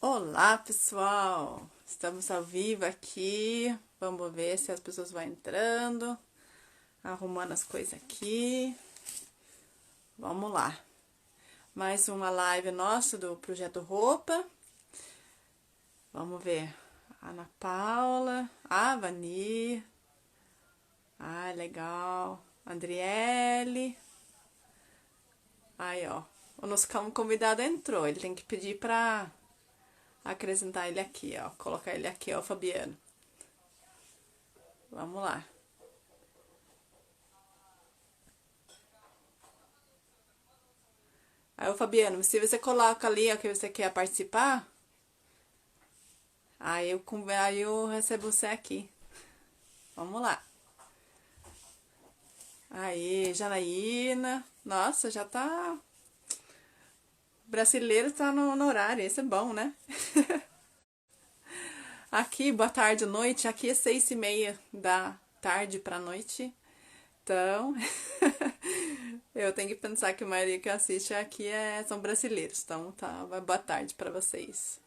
Olá, pessoal! Estamos ao vivo aqui. Vamos ver se as pessoas vão entrando, arrumando as coisas aqui. Vamos lá. Mais uma live nossa do Projeto Roupa. Vamos ver. Ana Paula, Vani. Legal. Andriele. Aí, ó. O nosso convidado entrou. Ele tem que pedir pra acrescentar ele aqui, ó. Colocar ele aqui, ó, Fabiano. Vamos lá. Aí, ô Fabiano, se você coloca ali, ó, que você quer participar, aí eu recebo você aqui. Vamos lá. Aí, Janaína. Nossa, já tá... Brasileiro tá no horário, esse é bom, né? Aqui, boa tarde, noite. Aqui é 6:30 da tarde pra noite. Então, eu tenho que pensar que a maioria que assiste aqui são brasileiros. Então, tá, boa tarde pra vocês.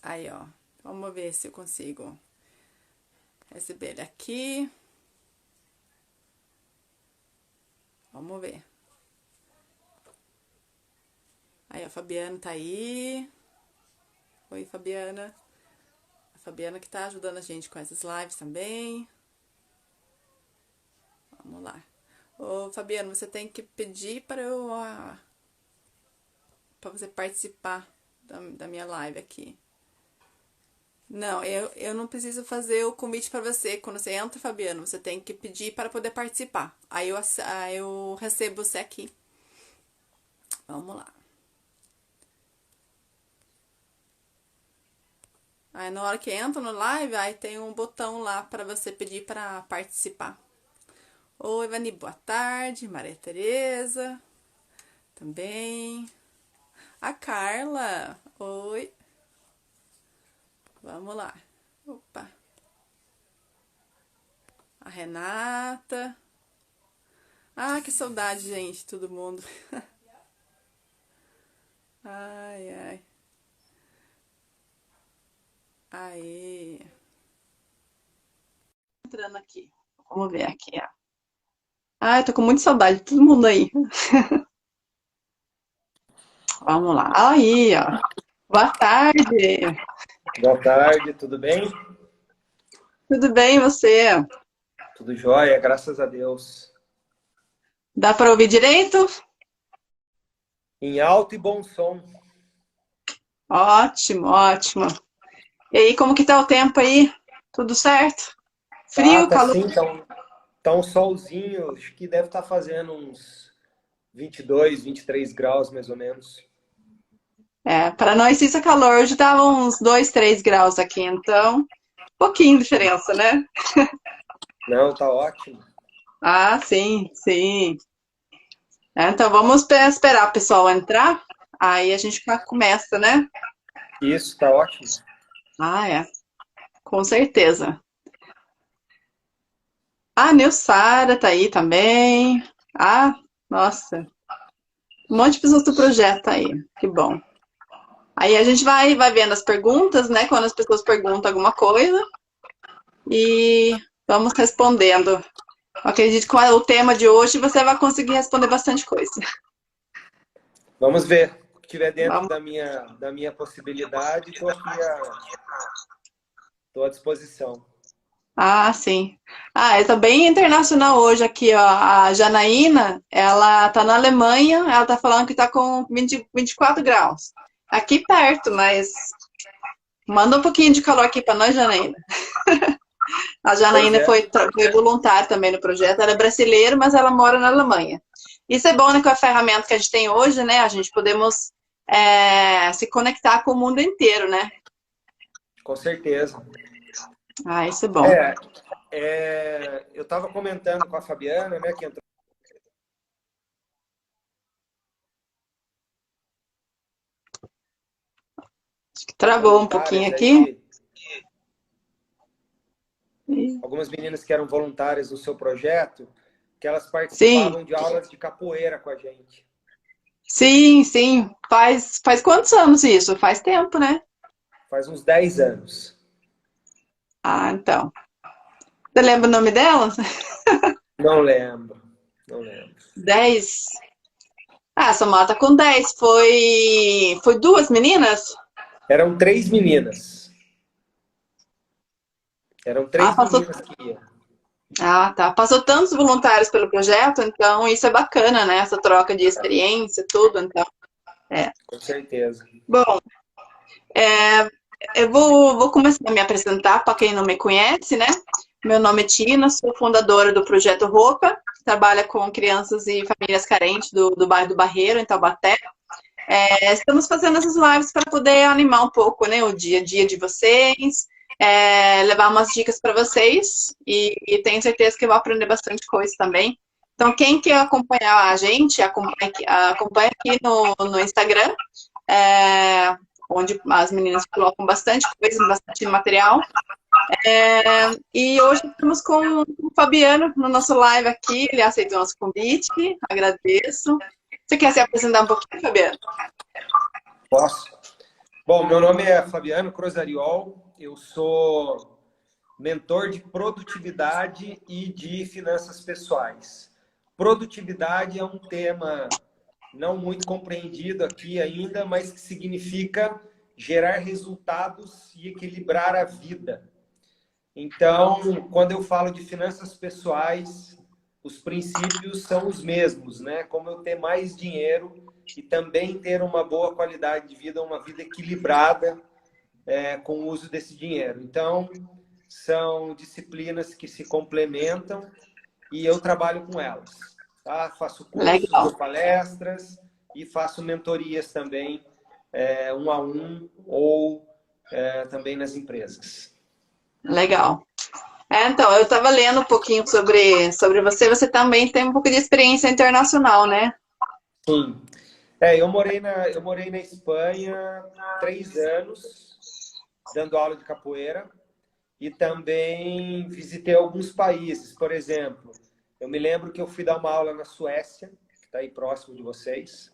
Aí, ó. Vamos ver se eu consigo receber ele aqui. Vamos ver. Aí, a Fabiana tá aí. Oi, Fabiana. A Fabiana que tá ajudando a gente com essas lives também. Vamos lá. Ô, Fabiano, você tem que pedir para você participar da minha live aqui. Não, eu não preciso fazer o convite para você. Quando você entra, Fabiano, você tem que pedir para poder participar. Aí eu recebo você aqui. Vamos lá. Aí na hora que entra no live, aí tem um botão lá para você pedir para participar. Oi, Ivani, boa tarde. Maria Tereza, também. A Carla, oi. Vamos lá. Opa. A Renata. Que saudade, gente, todo mundo. Ai, ai. Aí. Entrando aqui. Vamos ver aqui, ó. Ai, tô com muita saudade de todo mundo aí. Vamos lá. Aí, ó. Boa tarde. Boa tarde, tudo bem? Tudo bem, e você? Tudo jóia, graças a Deus. Dá para ouvir direito? Em alto e bom som. Ótimo, ótimo. E aí, como que tá o tempo aí? Tudo certo? Tá, Frio, tá calor? sim, tá um solzinho, acho que deve estar fazendo uns 22, 23 graus mais ou menos. Para nós isso é calor. Hoje tava uns 2, 3 graus aqui, então, pouquinho de diferença, né? Não, tá ótimo. Sim, sim. Então vamos esperar o pessoal entrar, aí a gente começa, né? Isso, tá ótimo. É, com certeza. A Nilsara tá aí também. Nossa, um monte de pessoas do projeto tá aí, que bom. Aí a gente vai vendo as perguntas, né? Quando as pessoas perguntam alguma coisa e vamos respondendo. Eu acredito que com o tema de hoje você vai conseguir responder bastante coisa. Vamos ver. O que tiver dentro Vamos. da minha possibilidade, tô à disposição. Sim. Eu tô bem internacional hoje aqui, ó. A Janaína, ela tá na Alemanha, ela tá falando que tá com 24 graus. Aqui perto, mas manda um pouquinho de calor aqui pra nós, Janaína. A Pois Janaína é, foi voluntária também no projeto, ela é brasileira, mas ela mora na Alemanha. Isso é bom, né, com a ferramenta que a gente tem hoje, né? A gente podemos se conectar com o mundo inteiro, né? com certeza. Isso é bom. É, eu estava comentando com a Fabiana, né, que entrou. Acho que travou um pouquinho Voluntárias aqui. aí, algumas meninas que eram voluntárias do seu projeto, que elas Sim. participavam de aulas de capoeira com a gente. Sim, sim. Faz quantos anos isso? Faz tempo, né? Faz uns 10 anos. Ah, então. Você lembra o nome dela? Não lembro, não lembro. 10. Ah, essa mata com 10. Foi duas meninas? Eram três meninas. Eram Ah, três passou. meninas que iam. Ah, tá. Passou tantos voluntários pelo projeto, então isso é bacana, né? Essa troca de experiência, tudo. Então, é. Com certeza. Bom, é, eu vou começar a me apresentar para quem não me conhece, né? Meu nome é Tina, sou fundadora do Projeto Roupa, que trabalha com crianças e famílias carentes do bairro do Barreiro, em Taubaté. Estamos fazendo essas lives para poder animar um pouco, né, o dia a dia de vocês, levar umas dicas para vocês e tenho certeza que eu vou aprender bastante coisa também. Então, quem quer acompanhar a gente, acompanha aqui no Instagram, é, onde as meninas colocam bastante coisa, bastante material. E hoje estamos com o Fabiano no nosso live aqui, ele aceitou o nosso convite, agradeço. Você quer se apresentar um pouquinho, Fabiano? Posso? Bom, meu nome é Fabiano Cruzariol, eu sou mentor de produtividade e de finanças pessoais. Produtividade é um tema não muito compreendido aqui ainda, mas que significa gerar resultados e equilibrar a vida. Então, quando eu falo de finanças pessoais, os princípios são os mesmos, né? Como eu ter mais dinheiro e também ter uma boa qualidade de vida, uma vida equilibrada, com o uso desse dinheiro. Então, são disciplinas que se complementam e eu trabalho com elas. Tá? Faço cursos, Legal. dou palestras e faço mentorias também, um a um ou também nas empresas. Legal. Então, eu estava lendo um pouquinho sobre você. Você também tem um pouco de experiência internacional, né? Sim. Eu morei na Espanha 3 anos, dando aula de capoeira, e também visitei alguns países. Por exemplo, eu me lembro que eu fui dar uma aula na Suécia, que está aí próximo de vocês.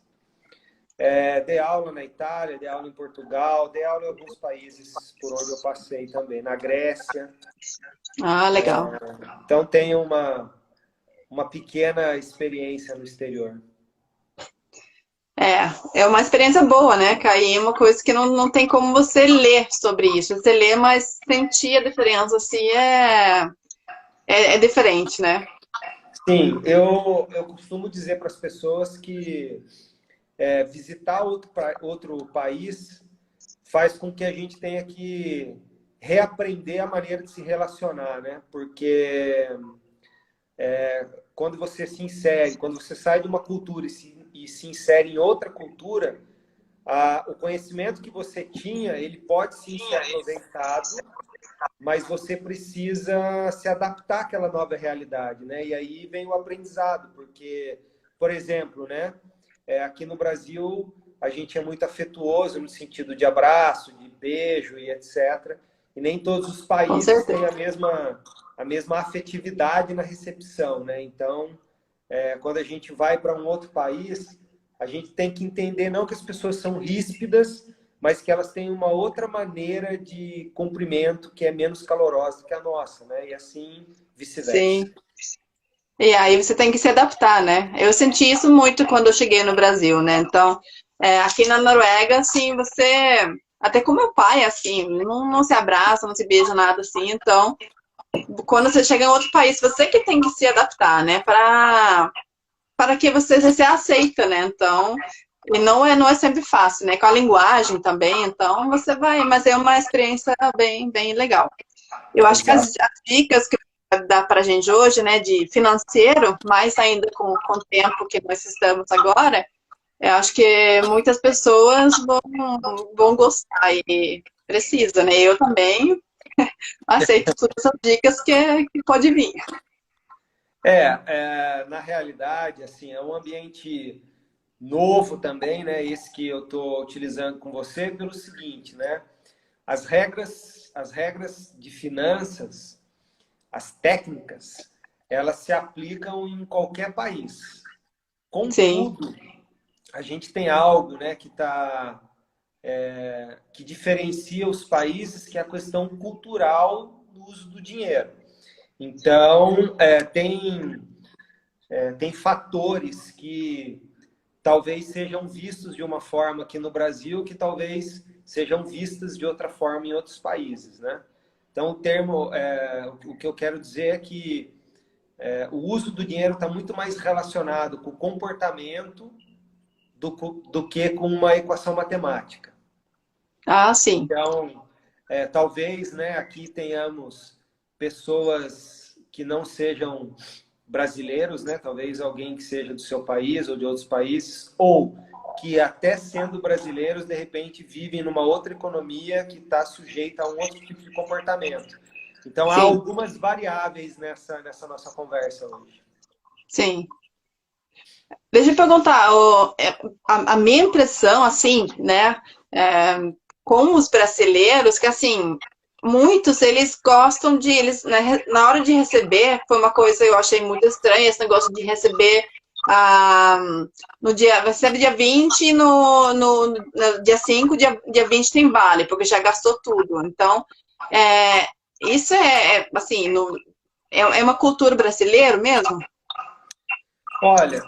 Dei aula na Itália, dei aula em Portugal, dei aula em alguns países por onde eu passei também, na Grécia. Ah, legal. Então, tenho uma pequena experiência no exterior. É uma experiência boa, né? Cair é uma coisa que não tem como você ler sobre isso. Você lê, mas sentir a diferença, assim, é diferente, né? Sim, eu costumo dizer para as pessoas que visitar outro país faz com que a gente tenha que reaprender a maneira de se relacionar, né? Porque quando você se insere, quando você sai de uma cultura e se insere em outra cultura, o conhecimento que você tinha, ele pode sim ser aproveitado, mas você precisa se adaptar àquela nova realidade, né? E aí vem o aprendizado, porque, por exemplo, né? Aqui no Brasil, a gente é muito afetuoso no sentido de abraço, de beijo e etc. E nem todos os Com países têm certeza. a mesma afetividade na recepção, né? Então, quando a gente vai para um outro país, a gente tem que entender não que as pessoas são ríspidas, mas que elas têm uma outra maneira de cumprimento que é menos calorosa que a nossa, né? E assim vice-versa. Sim. E aí você tem que se adaptar, né? Eu senti isso muito quando eu cheguei no Brasil, né? Então, aqui na Noruega, assim, você. Até com meu pai, assim, não se abraça, não se beija, nada assim. Então, quando você chega em outro país, você que tem que se adaptar, né? Para que você se aceita, né? Então, e não é sempre fácil, né? Com a linguagem também, então você vai, mas é uma experiência bem legal. Eu acho que Exato. as dicas que dá para a gente hoje, né, de financeiro, mais ainda com o tempo que nós estamos agora, eu acho que muitas pessoas vão gostar e precisa, né? Eu também aceito todas essas dicas que pode vir. Na realidade, assim, é um ambiente novo também, né? Esse que eu estou utilizando com você, pelo seguinte, né? As regras de finanças, as técnicas, elas se aplicam em qualquer país. Sim, Contudo, a gente tem algo, né, que diferencia os países, que é a questão cultural do uso do dinheiro. Então, tem fatores que talvez sejam vistos de uma forma aqui no Brasil, que talvez sejam vistas de outra forma em outros países, né? Então, o que eu quero dizer é que o uso do dinheiro está muito mais relacionado com o comportamento do que com uma equação matemática. Ah, sim. Então, talvez, né, aqui tenhamos pessoas que não sejam brasileiros, né? Talvez alguém que seja do seu país ou de outros países, ou que até sendo brasileiros, de repente vivem numa outra economia que está sujeita a um outro tipo de comportamento. Então, há Sim, algumas variáveis nessa nossa conversa hoje. sim. Deixa eu perguntar, a minha impressão, assim, né, é, com os brasileiros, que assim, muitos eles gostam de, eles, né, na hora de receber, foi uma coisa que eu achei muito estranha, esse negócio de receber ah, no dia, recebe dia 20 no dia 5 dia 20 tem vale, porque já gastou tudo. Então, é, isso assim, é uma cultura brasileira mesmo? Olha,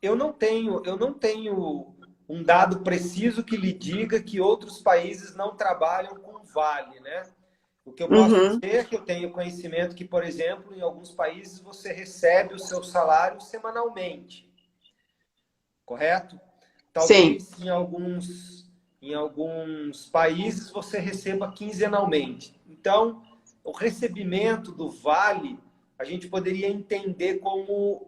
eu não tenho um dado preciso que lhe diga que outros países não trabalham com vale, né? O que eu posso Uhum, dizer é que eu tenho conhecimento que, por exemplo, em alguns países você recebe o seu salário semanalmente, correto? sim. Talvez em alguns países você receba quinzenalmente. Então, o recebimento do vale, a gente poderia entender como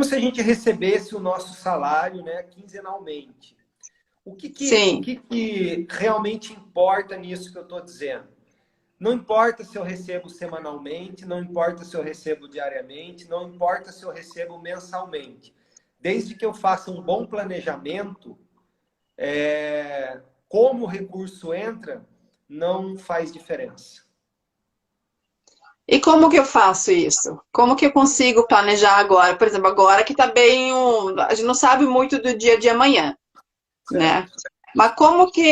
se a gente recebesse o nosso salário, né, quinzenalmente. O que que, o Sim. que que realmente importa nisso que eu estou dizendo? Não importa se eu recebo semanalmente, não importa se eu recebo diariamente, não importa se eu recebo mensalmente. Desde que eu faça um bom planejamento, como o recurso entra, não faz diferença. E como que eu faço isso? Como que eu consigo planejar agora? Por exemplo, agora que tá bem, a gente não sabe muito do dia de amanhã, né? Certo? Mas como que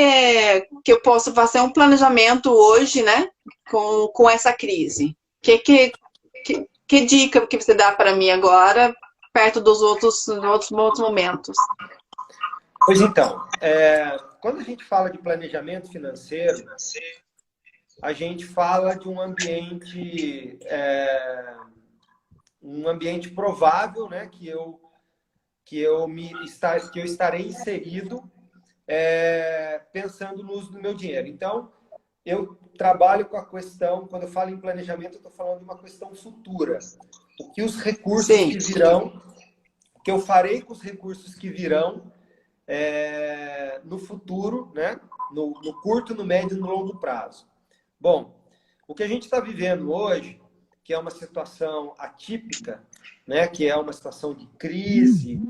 eu posso fazer um planejamento hoje, né? Com essa crise? Que dica que você dá para mim agora, perto dos outros momentos? Pois então, quando a gente fala de planejamento financeiro, a gente fala de um ambiente provável, né, que eu estarei inserido, pensando no uso do meu dinheiro. Então, eu trabalho com a questão, quando eu falo em planejamento, eu estou falando de uma questão futura. O que os recursos Sim, que virão, o que eu farei com os recursos que virão no futuro, né? No curto, no médio e no longo prazo. Bom, o que a gente está vivendo hoje, que é uma situação atípica, né? Que é uma situação de crise,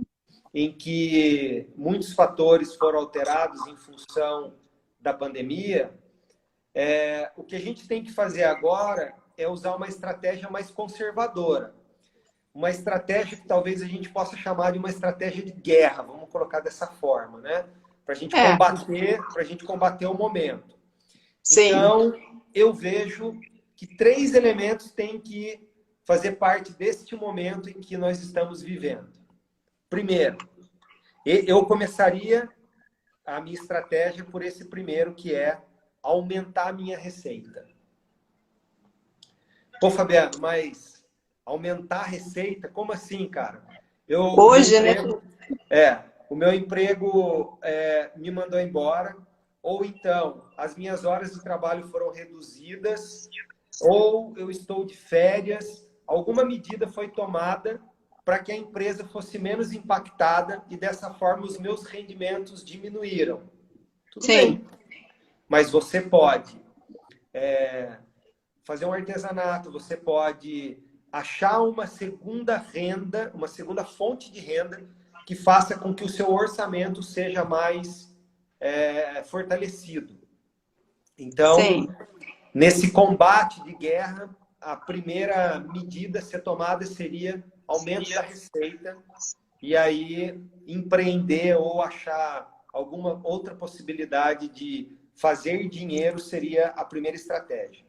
em que muitos fatores foram alterados em função da pandemia, o que a gente tem que fazer agora é usar uma estratégia mais conservadora. Uma estratégia que talvez a gente possa chamar de uma estratégia de guerra, vamos colocar dessa forma, né? Para é, a gente combater o momento. sim. Então, eu vejo que 3 elementos têm que fazer parte deste momento em que nós estamos vivendo. Primeiro, eu começaria a minha estratégia por esse primeiro, que é aumentar a minha receita. Pô, Fabiano, mas aumentar a receita? Como assim, cara? O meu Hoje, né? emprego, o meu emprego me mandou embora, ou então as minhas horas de trabalho foram reduzidas, ou eu estou de férias, alguma medida foi tomada para que a empresa fosse menos impactada e dessa forma os meus rendimentos diminuíram. Tudo Sim, bem, mas você pode fazer um artesanato, você pode achar uma segunda renda, uma segunda fonte de renda que faça com que o seu orçamento seja mais fortalecido. Então, sim. nesse combate de guerra, a primeira medida a ser tomada seria aumento da receita e aí empreender ou achar alguma outra possibilidade de fazer dinheiro seria a primeira estratégia.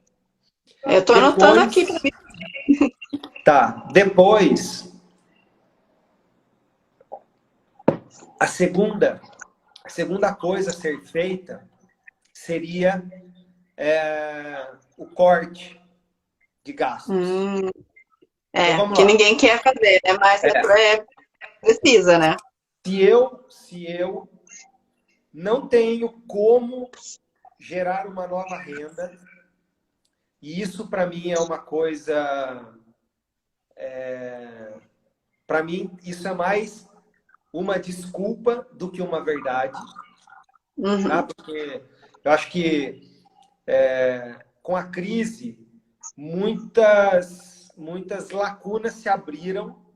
Eu tô anotando aqui para Depois, mim. tá, depois, a segunda coisa a ser feita seria o corte de gastos. Então vamos Que lá. ninguém quer fazer, né? Mas precisa, né? Se eu não tenho como gerar uma nova renda, e isso para mim é uma coisa, para mim isso é mais uma desculpa do que uma verdade, tá? Porque eu acho que com a crise muitas lacunas se abriram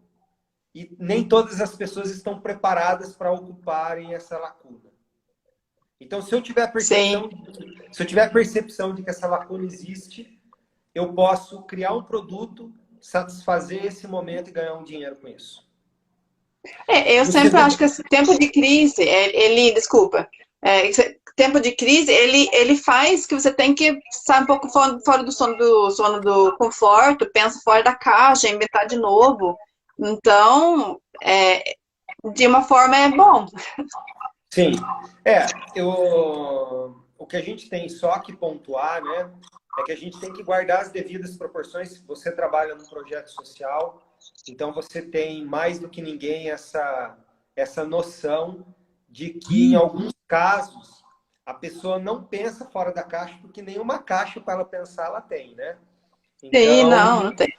e nem todas as pessoas estão preparadas para ocuparem essa lacuna. Então, se eu tiver Sim. percepção de que essa lacuna existe, eu posso criar um produto, satisfazer esse momento e ganhar um dinheiro com isso. Eu No sempre segundo, acho que esse tempo de crise, esse tempo de crise, ele faz que você tem que sair um pouco fora do sono do conforto, pensa fora da caixa, inventar de novo. Então, de uma forma é bom. sim, o que a gente tem só que pontuar, né, é que a gente tem que guardar as devidas proporções. Você trabalha num projeto social, então você tem mais do que ninguém essa noção de que em alguns casos a pessoa não pensa fora da caixa, porque nenhuma caixa para ela pensar ela tem, né? Sim, Então, não tem.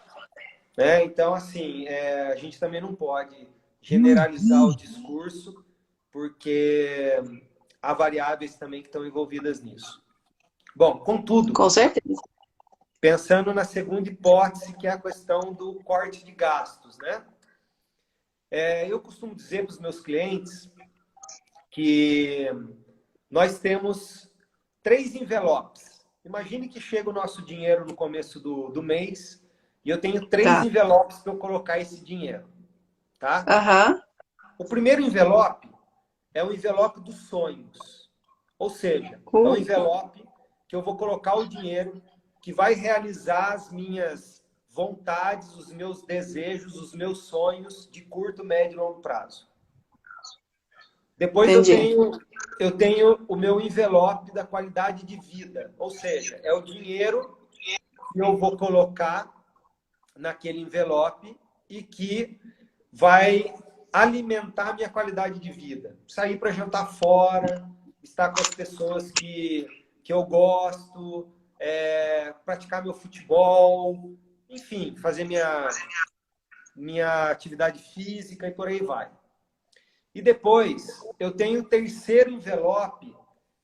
então assim, a gente também não pode generalizar o discurso, porque há variáveis também que estão envolvidas nisso. Bom, contudo, Com certeza. pensando na segunda hipótese, que é a questão do corte de gastos, né? Eu costumo dizer para os meus clientes que nós temos 3 envelopes. Imagine que chega o nosso dinheiro no começo do mês e eu tenho 3 Tá. envelopes para eu colocar esse dinheiro, tá? Aham. O primeiro envelope é o envelope dos sonhos. Ou seja, é um envelope que eu vou colocar o dinheiro que vai realizar as minhas vontades, os meus desejos, os meus sonhos de curto, médio e longo prazo. Depois Entendi. eu tenho o meu envelope da qualidade de vida. Ou seja, é o dinheiro que eu vou colocar naquele envelope e que vai alimentar a minha qualidade de vida. Sair para jantar fora, estar com as pessoas que eu gosto, praticar meu futebol, enfim, fazer minha atividade física e por aí vai. E depois eu tenho o terceiro envelope,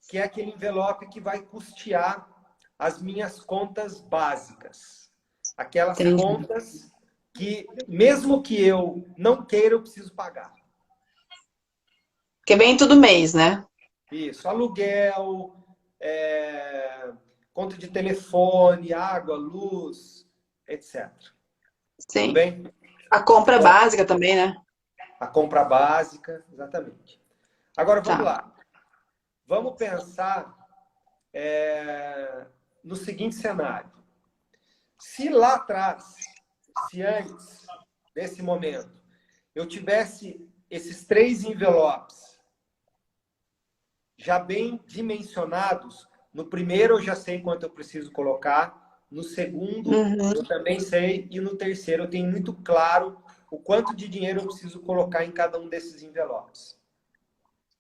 que é aquele envelope que vai custear as minhas contas básicas. Aquelas Entendi. contas que, mesmo que eu não queira, eu preciso pagar. Porque vem todo mês, né? Isso, aluguel, conta de telefone, água, luz, etc. Tudo Sim. bem? A compra Bom, básica também, né? a compra básica, exatamente. Agora vamos Tá. lá. Vamos pensar no seguinte cenário. Se lá atrás, se antes desse momento, eu tivesse esses 3 envelopes já bem dimensionados, no primeiro eu já sei quanto eu preciso colocar, no segundo eu também sei, e no terceiro eu tenho muito claro o quanto de dinheiro eu preciso colocar em cada um desses envelopes.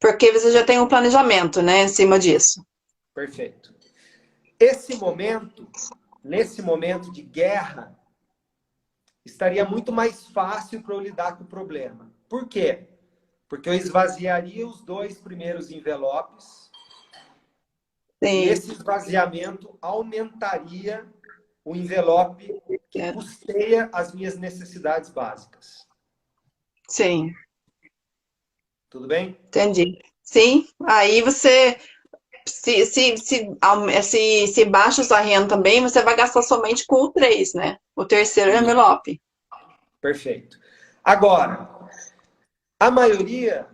Porque você já tem um planejamento, né, em cima disso. Perfeito. Nesse momento de guerra, estaria muito mais fácil para eu lidar com o problema. Por quê? Porque eu esvaziaria os 2 primeiros envelopes e Sim. esse esvaziamento aumentaria o envelope que custeia as minhas necessidades básicas. Sim. Tudo bem? Entendi. Sim. Aí você, se baixa sua renda também, você vai gastar somente com o 3, né? O terceiro envelope. Perfeito. Agora, A maioria,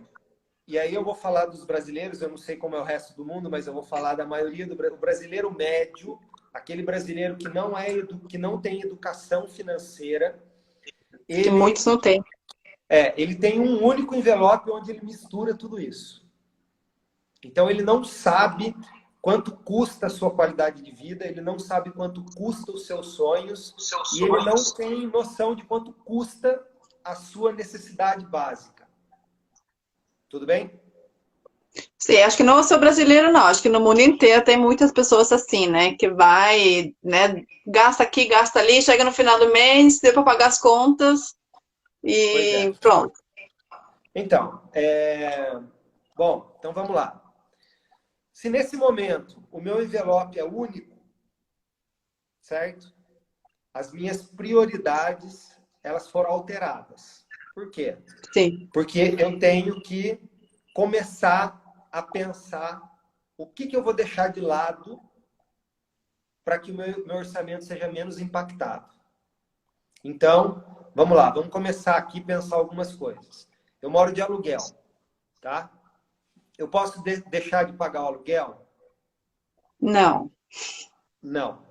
e aí eu vou falar dos brasileiros, eu não sei como é o resto do mundo, mas eu vou falar da maioria do brasileiro médio, aquele brasileiro que que não tem educação financeira, Que muitos não têm. ele tem um único envelope onde ele mistura tudo isso. Então ele não sabe quanto custa a sua qualidade de vida, ele não sabe quanto custa os seus sonhos, e ele não tem noção de quanto custa a sua necessidade básica. Tudo bem? Sim, acho que não sou brasileiro, não. Acho que no mundo inteiro tem muitas pessoas assim, né? Que vai, né? Gasta aqui, gasta ali, chega no final do mês, deu para pagar as contas Pois é. e pronto. Então, bom, então vamos lá. Se nesse momento o meu envelope é único, certo? As minhas prioridades, elas foram alteradas. Por quê? Sim, Porque eu tenho que começar a pensar o que eu vou deixar de lado para que o meu orçamento seja menos impactado. Então, vamos lá, vamos começar aqui a pensar algumas coisas. Eu moro de aluguel, tá? Eu posso deixar de pagar o aluguel? não. Não.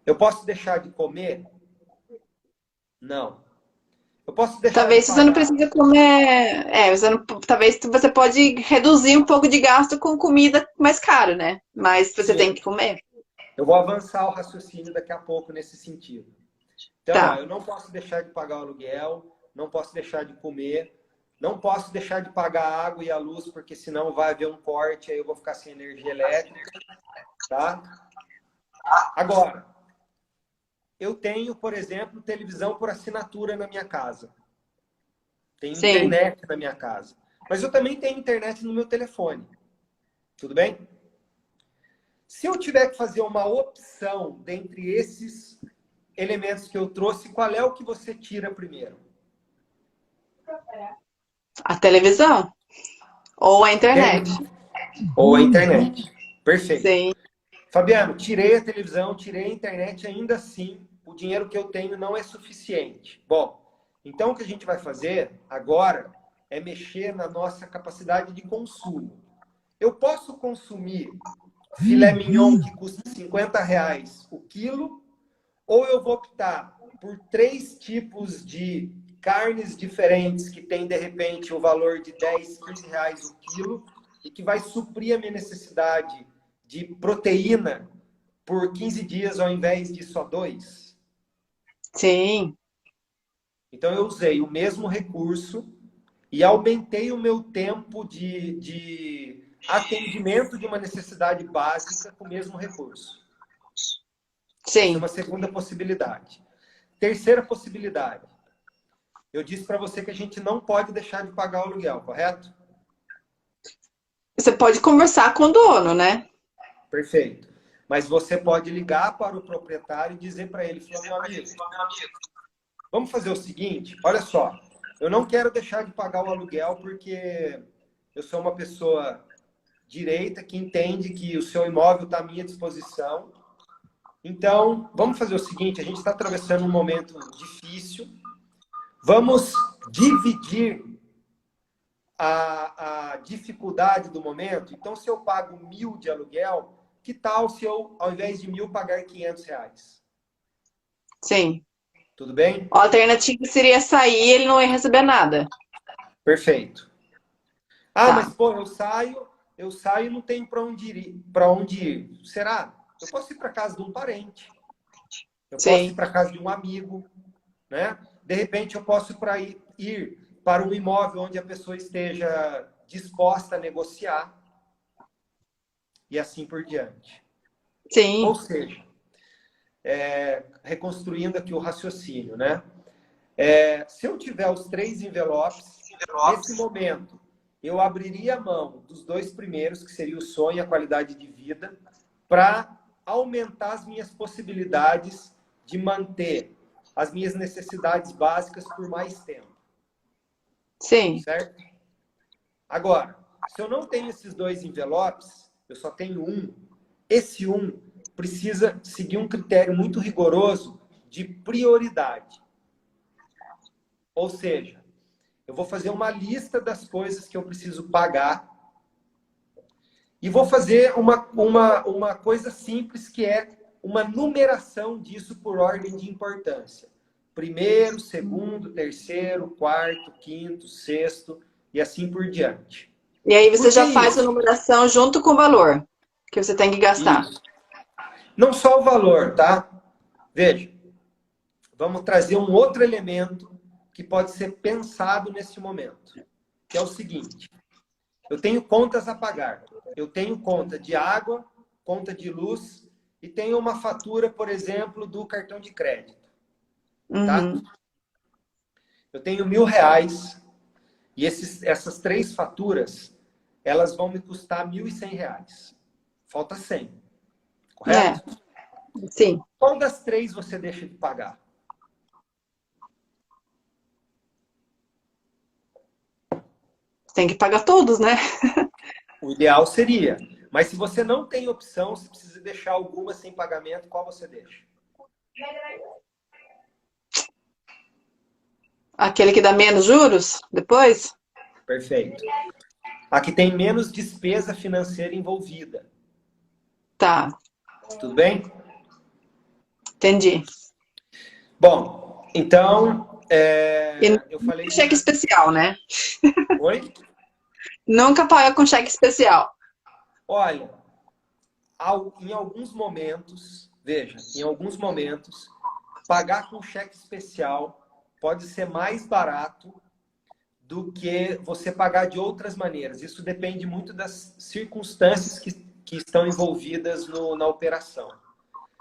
Eu posso deixar de comer? Não. Eu posso deixar de Talvez você não pagar? precise comer. Talvez você pode reduzir um pouco de gasto com comida mais cara, né? Mas você tem Sim. que comer. Eu vou avançar o raciocínio daqui a pouco nesse sentido. Então, Tá. eu não posso deixar de pagar o aluguel, não posso deixar de comer, não posso deixar de pagar a água e a luz, porque senão vai haver um corte, aí eu vou ficar sem energia elétrica, tá? Agora, eu tenho, por exemplo, televisão por assinatura na minha casa. Tenho Sim. internet na minha casa. Mas eu também tenho internet no meu telefone. Tudo bem? Se eu tiver que fazer uma opção dentre esses elementos que eu trouxe, qual é o que você tira primeiro? A televisão. Ou a internet. Ou a internet. Perfeito. Sim. Fabiano, tirei a televisão, tirei a internet, ainda assim, o dinheiro que eu tenho não é suficiente. Bom, então o que a gente vai fazer agora é mexer na nossa capacidade de consumo. Eu posso consumir filé mignon que custa R$ 50 o quilo, ou eu vou optar por 3 tipos de carnes diferentes que tem, de repente, o valor de R$ 10, R$ 15 o quilo e que vai suprir a minha necessidade de proteína por 15 dias ao invés de só 2. Sim. Então, eu usei o mesmo recurso e aumentei o meu tempo de atendimento de uma necessidade básica com o mesmo recurso. Essa é Sim. uma segunda possibilidade. Terceira possibilidade. Eu disse para você que a gente não pode deixar de pagar o aluguel, correto? Você pode conversar com o dono, né? Perfeito. Mas você pode ligar para o proprietário e dizer para ele, meu amigo, vamos fazer o seguinte, olha só, eu não quero deixar de pagar o aluguel porque eu sou uma pessoa direita que entende que o seu imóvel está à minha disposição. Então, vamos fazer o seguinte, a gente está atravessando um momento difícil, vamos dividir a dificuldade do momento. Então, se eu pago 1.000 de aluguel, que tal se eu, ao invés de 1.000, pagar R$ 500? Sim. Tudo bem? A alternativa seria sair e ele não ia receber nada. Perfeito. Ah, Tá. mas pô, eu saio e não tenho para onde ir. Será? Eu posso ir para casa de um parente. Eu posso ir Sim. para casa de um amigo, né? De repente eu posso ir para um imóvel onde a pessoa esteja disposta a negociar e assim por diante. Ou Sim. seja, reconstruindo aqui o raciocínio, né? Se eu tiver os 3 envelopes, nesse momento, eu abriria a mão dos 2 primeiros, que seria o sonho e a qualidade de vida, para aumentar as minhas possibilidades de manter as minhas necessidades básicas por mais tempo. Sim. Certo? Agora, se eu não tenho esses 2 envelopes, eu só tenho um, esse um precisa seguir um critério muito rigoroso de prioridade. Ou seja, eu vou fazer uma lista das coisas que eu preciso pagar e vou fazer uma coisa simples, que é uma numeração disso por ordem de importância. Primeiro, segundo, terceiro, quarto, quinto, sexto e assim por diante. E aí você Por que já faz a isso? numeração junto com o valor que você tem que gastar. Isso. Não só o valor, tá? Veja, vamos trazer um outro elemento que pode ser pensado nesse momento, que é o seguinte: eu tenho contas a pagar. Eu tenho conta de água, conta de luz e tenho uma fatura, por exemplo, do cartão de crédito. Tá? Uhum. Eu tenho R$1.000 e essas 3 faturas, elas vão me custar R$1.100. Falta 100. Correto? Sim. Qual das 3 você deixa de pagar? Tem que pagar todos, né? O ideal seria. Mas se você não tem opção, se precisa deixar alguma sem pagamento, qual você deixa? Aquele que dá menos juros depois? Perfeito. A que tem menos despesa financeira envolvida. Tá, Tudo bem? entendi. Bom, então, E não eu falei... cheque especial, né? Oi? Nunca paga com cheque especial. Olha, em alguns momentos, veja, em alguns momentos, pagar com cheque especial pode ser mais barato do que você pagar de outras maneiras. Isso depende muito das circunstâncias que estão envolvidas na operação.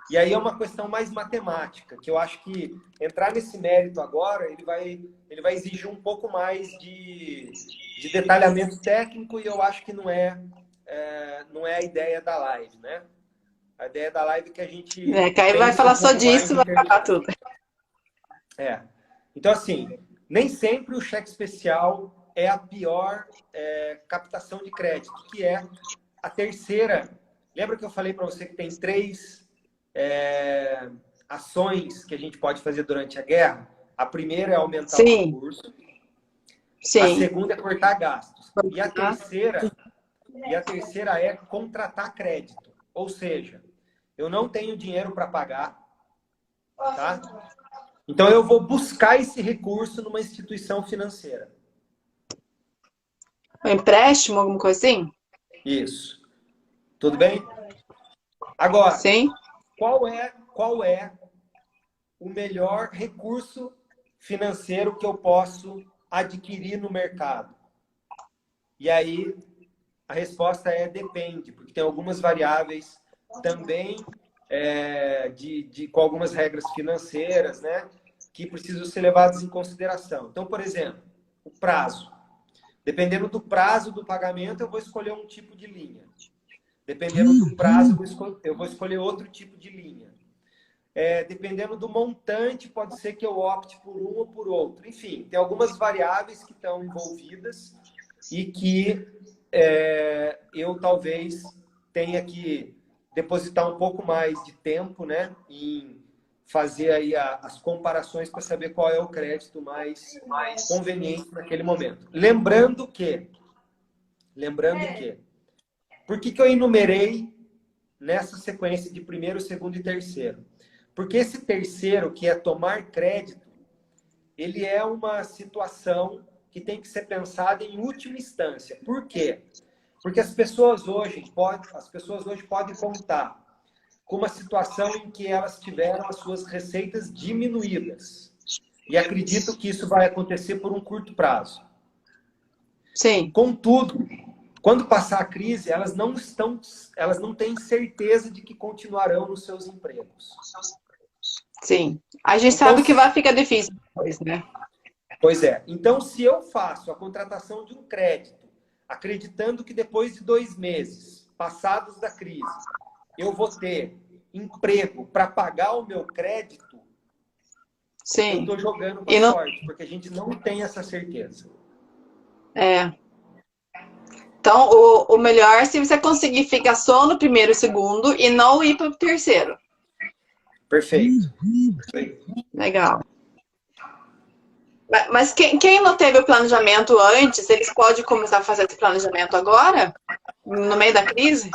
E aí é uma questão mais matemática, que eu acho que entrar nesse mérito agora, ele vai exigir um pouco mais de detalhamento técnico, e eu acho que não é a ideia da live, né? A ideia da live é que a gente Que aí vai pense falar um só pouco mais disso, em vai termos... acabar tudo. Então, assim, nem sempre o cheque especial é a pior captação de crédito, que é a terceira. Lembra que eu falei para você que tem 3 ações que a gente pode fazer durante a guerra? A primeira é aumentar o recurso. Sim. A segunda é cortar gastos. E a terceira é contratar crédito. Ou seja, eu não tenho dinheiro para pagar, tá? Então eu vou buscar esse recurso numa instituição financeira. Um empréstimo, alguma coisa assim? Isso. Tudo bem? Agora, Sim. qual é o melhor recurso financeiro que eu posso adquirir no mercado? E aí, a resposta é depende, porque tem algumas variáveis também com algumas regras financeiras, né, que precisam ser levadas em consideração. Então, por exemplo, o prazo. Dependendo do prazo do pagamento, eu vou escolher um tipo de linha. Dependendo do prazo, eu vou escolher outro tipo de linha. Dependendo do montante, pode ser que eu opte por um ou por outro. Enfim, tem algumas variáveis que estão envolvidas e que eu talvez tenha que depositar um pouco mais de tempo, né, em fazer aí as comparações para saber qual é o crédito mais conveniente naquele momento. Lembrando que, por que eu enumerei nessa sequência de primeiro, segundo e terceiro? Porque esse terceiro, que é tomar crédito, ele é uma situação que tem que ser pensada em última instância. Por quê? Porque as pessoas hoje podem contar com uma situação em que elas tiveram as suas receitas diminuídas. E acredito que isso vai acontecer por um curto prazo. Sim. Contudo, quando passar a crise, elas não têm certeza de que continuarão nos seus empregos. Sim. A gente Então, sabe que vai ficar difícil depois, né? Pois é. Então, se eu faço a contratação de um crédito, acreditando que depois de 2 meses, passados da crise, eu vou ter emprego para pagar o meu crédito, Sim. eu estou jogando com a sorte, porque a gente não tem essa certeza. Então, o melhor é se você conseguir ficar só no primeiro e segundo e não ir para o terceiro. Perfeito. Legal. Mas quem não teve o planejamento antes, eles podem começar a fazer esse planejamento agora? No meio da crise?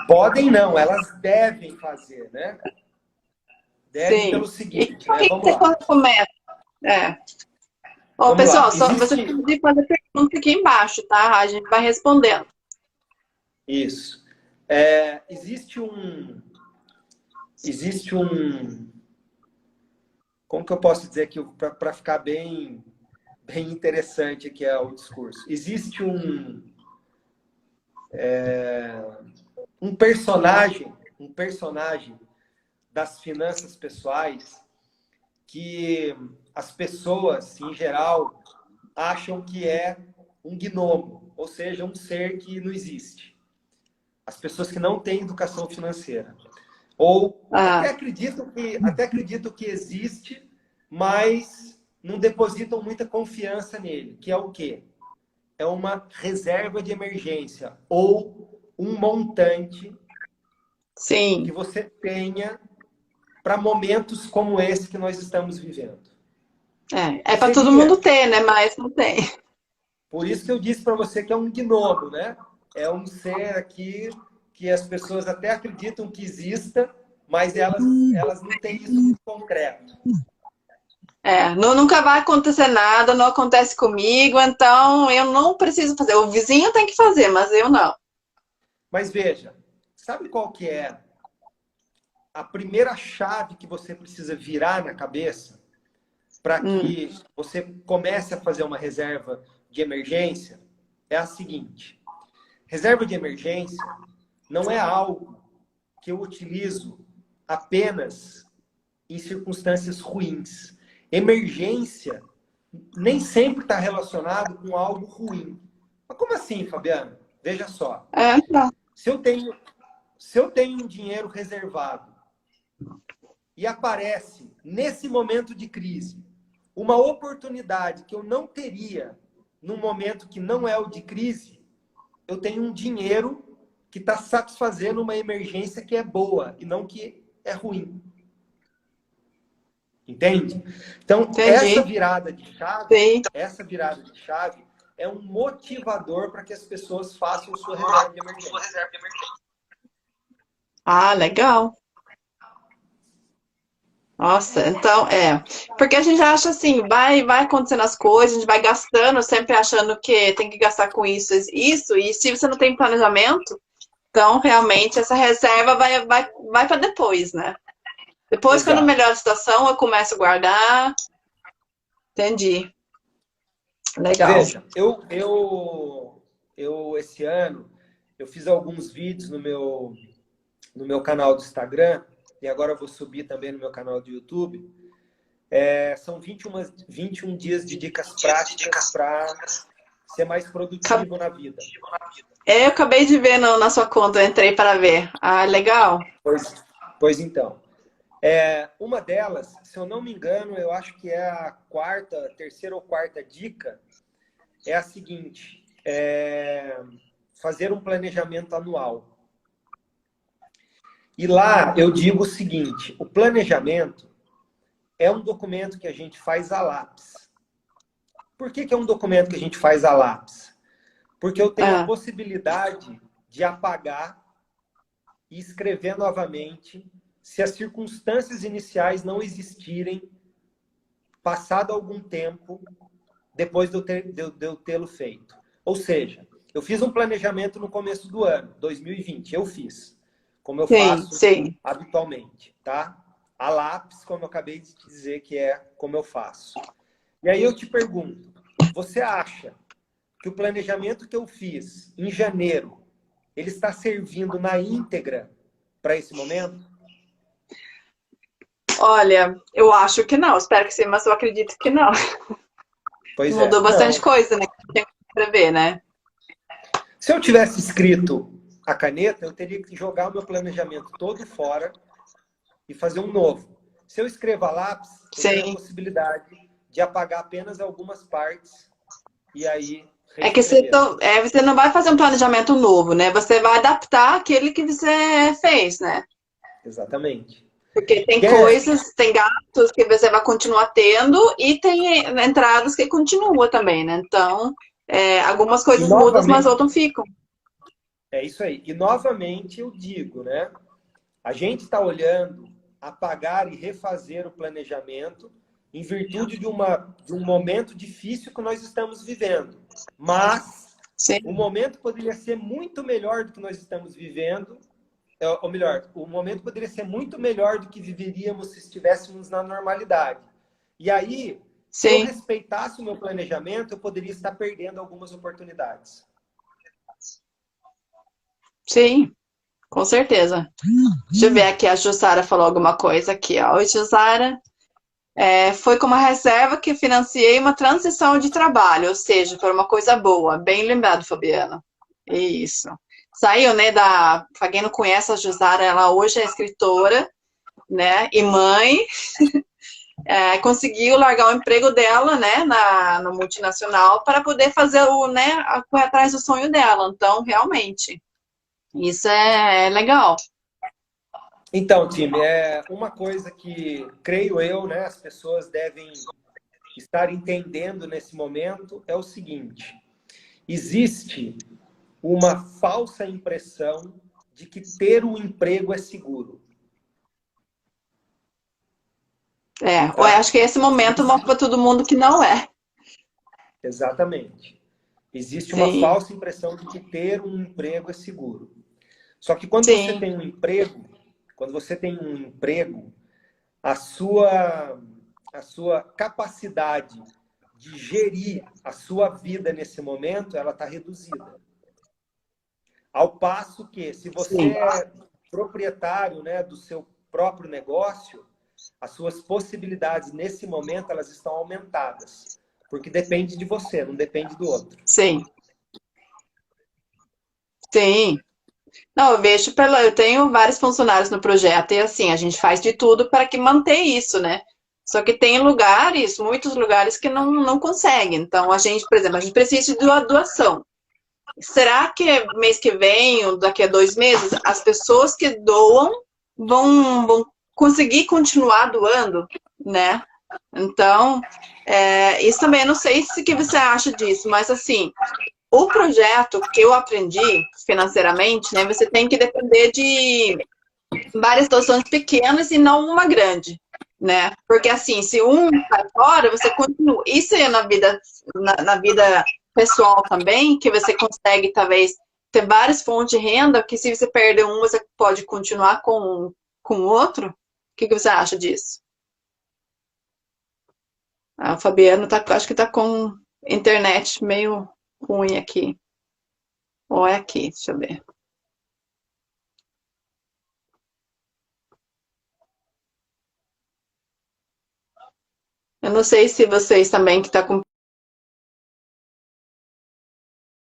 Podem não, elas devem fazer, né? Devem pelo Sim. E seguinte, por né? que Vamos você lá. começa? É. Ô, Vamos lá. pessoal, só você pode fazer pergunta aqui embaixo, tá? A gente vai respondendo. Isso. Existe um... Como que eu posso dizer aqui para ficar bem interessante aqui o discurso? Existe um personagem das finanças pessoais que as pessoas, em geral, acham que é um gnomo, ou seja, um ser que não existe. As pessoas que não têm educação financeira. Ou até acreditam que existe, mas não depositam muita confiança nele, que é o quê? É uma reserva de emergência ou um montante Sim. que você tenha para momentos como esse que nós estamos vivendo. É para todo mundo ter, né? Mas não tem. Por isso que eu disse para você que é um gnomo, né? É um ser aqui que as pessoas até acreditam que exista, mas elas não têm isso em concreto. Nunca vai acontecer nada, não acontece comigo, então eu não preciso fazer. O vizinho tem que fazer, mas eu não. Mas veja, sabe qual que é a primeira chave que você precisa virar na cabeça para que você comece a fazer uma reserva de emergência? É a seguinte: reserva de emergência não é algo que eu utilizo apenas em circunstâncias ruins. Emergência nem sempre está relacionado com algo ruim. Mas como assim, Fabiana? Veja só. Não. Se eu tenho um dinheiro reservado e aparece, nesse momento de crise, uma oportunidade que eu não teria num momento que não é o de crise, eu tenho um dinheiro que está satisfazendo uma emergência que é boa e não que é ruim. Entende? Então, Entendi. essa virada de chave é um motivador para que as pessoas façam sua reserva de emergência. Ah, legal. Nossa, então porque a gente acha assim, vai acontecendo as coisas, a gente vai gastando, sempre achando que tem que gastar com isso, e se você não tem planejamento, então realmente essa reserva vai para depois, né? Depois, Exato. quando melhora a situação, eu começo a guardar. Entendi. Legal. Veja, eu esse ano, eu fiz alguns vídeos no meu canal do Instagram, e agora eu vou subir também no meu canal do YouTube. São 21 dias de dicas práticas para ser mais produtivo na vida. Eu acabei de ver na sua conta, eu entrei para ver. Ah, legal. Pois então. Uma delas, se eu não me engano, eu acho que é a terceira ou quarta dica, é a seguinte: fazer um planejamento anual. E lá eu digo o seguinte: o planejamento é um documento que a gente faz a lápis. Por que é um documento que a gente faz a lápis? Porque eu tenho a possibilidade de apagar e escrever novamente se as circunstâncias iniciais não existirem passado algum tempo depois de eu tê-lo feito. Ou seja, eu fiz um planejamento no começo do ano, 2020, eu fiz, como eu faço habitualmente, tá? A lápis, como eu acabei de te dizer que é como eu faço. E aí eu te pergunto, você acha que o planejamento que eu fiz em janeiro, ele está servindo na íntegra para esse momento? Olha, eu acho que não. Espero que sim, mas eu acredito que não. Pois Mudou bastante coisa, né? Que tinha que escrever, né? Se eu tivesse escrito a caneta, eu teria que jogar o meu planejamento todo fora e fazer um novo. Se eu escrevo a lápis, eu tenho a possibilidade de apagar apenas algumas partes e aí... que você não vai fazer um planejamento novo, né? Você vai adaptar aquele que você fez, né? Exatamente. Porque tem Quer? coisas, tem gastos que você vai continuar tendo e tem entradas que continua também, né? Então, algumas E coisas mudam, mas novamente, outras ficam. é isso aí. E novamente eu digo, né? A gente está olhando apagar e refazer o planejamento em virtude de um momento difícil que nós estamos vivendo. Mas o Sim, momento poderia ser muito melhor do que nós estamos vivendo, ou melhor, o momento poderia ser muito melhor do que viveríamos se estivéssemos na normalidade. E aí, se eu sim, respeitasse o meu planejamento, eu poderia estar perdendo algumas oportunidades. sim, com certeza. Deixa eu ver aqui, a Jussara falou alguma coisa aqui, ó. Oi, Jussara. Foi com uma reserva que financiei uma transição de trabalho, ou seja, foi uma coisa boa. Bem lembrado, Fabiana. Isso. Saiu, né, pra quem não conhece a Jussara, ela hoje é escritora, né, e mãe, conseguiu largar o emprego dela, né, no multinacional para poder fazer correr atrás do sonho dela. Então, realmente, isso é legal. Então, time, é uma coisa que creio eu, né, as pessoas devem estar entendendo nesse momento é o seguinte: existe uma falsa impressão de que ter um emprego é seguro, Eu tá? acho que esse momento mostra para todo mundo que não é. Exatamente. Existe uma Sim, falsa impressão de que ter um emprego é seguro. Só que quando você sim, tem um emprego, quando você tem um emprego, a sua capacidade de gerir a sua vida nesse momento, ela está reduzida. Ao passo que, se você sim, é proprietário, né, do seu próprio negócio, as suas possibilidades nesse momento elas estão aumentadas, porque depende de você, não depende do outro. sim, sim. Não, eu tenho vários funcionários no projeto e assim, a gente faz de tudo para que manter isso, né? Só que tem lugares, muitos lugares que não conseguem. Então, a gente, por exemplo, a gente precisa de uma doação. Será que mês que vem, ou daqui a 2 meses, as pessoas que doam vão conseguir continuar doando, né? Então, isso também, eu não sei se que você acha disso, mas assim, o projeto que eu aprendi financeiramente, né, você tem que depender de várias doações pequenas e não uma grande, né? Porque assim, se um sai fora, você continua. Isso é na vida pessoal também, que você consegue talvez ter várias fontes de renda, que se você perder um, você pode continuar com o outro. O que você acha disso? A Fabiana acho que tá com internet meio ruim aqui. Ou é aqui, deixa eu ver. Eu não sei se vocês também que tá com